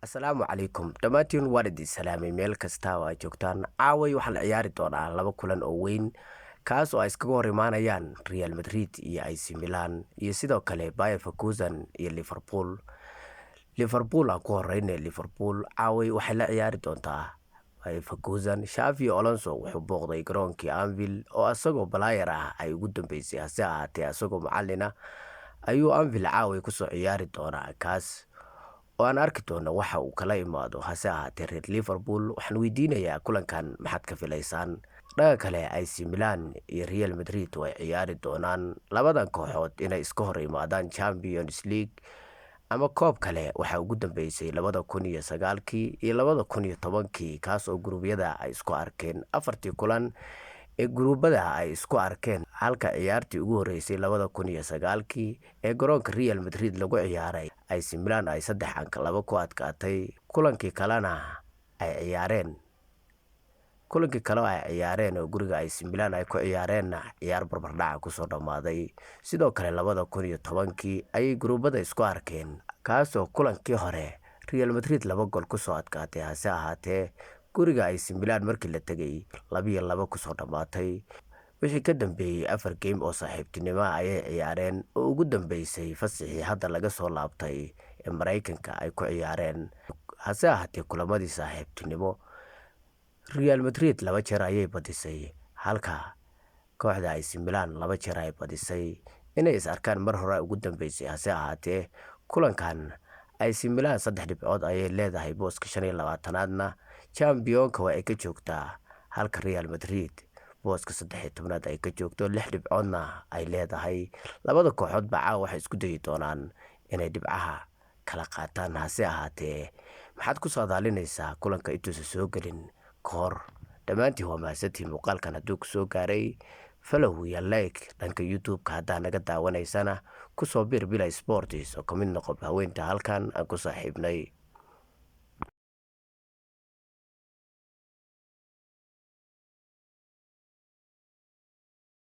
Asalaamu calaykum dhammaantiin waan idin salaamay meel kasta oo aad joogtaan. Caaway waxaa la ciyaari doonaa laba kulan oo weyn kaas oo ay iskaga hor imaanayaan Real Madrid iyo AC Milan iyo sidoo kale Bayer Leverkusen iyo Liverpool. Liverpool aan ku horeynay Liverpool caaway waxay la ciyaari doontaa Bayer Leverkusen. Xavi Alonso wuxuu booqday garoonkii Anfield oo asagoo Balayer ah ay ugu dambeysay hase ahaatee asagoo macallin ah ayuu Anfield caaway kusoo ciyaari doonaa kaas oo aan arki doono waxa uu kala imaado hase ahaatee reer Liverpool waxaan weydiinayaa kulankan maxaad ka filaysaan. Dhaga kale AC Milan iyo Real Madrid way ciyaari doonaan labadan kooxood inay iska hor imaadaan Champions League ama koob kale waxa ugu dambeysay 2009 iyo 2010 kaas oo gurubyada ay isku arkeen afartii kulan ee guruubada ay isku arkeen halka ciyaartii ugu horeysay 2009 ee garoonka Real Madrid lagu ciyaaray AC Milan ay 3-2 ku adkaatay kulankii kale ay ciyaareen oo guriga AC Milan ay ku ciyaareen ciyaar barbardhac ku soo dhamaaday. Sidoo kale 2010 ayay guruubada isku arkeen kaas oo kulankii hore Real Madrid 2 gool ku soo adkaatay hase ahaatee guriga AC Milan markii la tagay 2-2 ku soo dhamaatay. wixii ka dambeeyay 4 game oo saaxiibtinimo ayay ciyaareen oo ugu dambeysay fasaxii hadda laga soo laabtay ee Mareykanka ay ku ciyaareen hase ahaatee kulamadii saaxiibtinimo Real Madrid 2 jeer ayay badisay halka kooxda AC Milan 2 jeer ay badisay inay is arkaan mar hore ugu dambeysay hase ahaatee kulankan AC Milan 3 dhibcood ayay leedahay booska 25aadna championka waa ay ka joogtaa halka Real Madrid booska 13aad ay ka joogto 6 dhibcoodna ay leedahay. Labada kooxood baa waxay isku dayi doonaan inay dhibcaha kala qaataan hase ahaatee maxaad ku saadaalinaysaa kulanka intuusan soo gelin kahor. Dhammaantiin waa mahadsantiin muuqaalkan hadduu ku soo gaaray follow iyo like dhanka YouTube-ka haddaa naga daawanaysana ku soo bir Bila Sports oo ka mid noqo haweynta halkan aan ku saaxiibnay.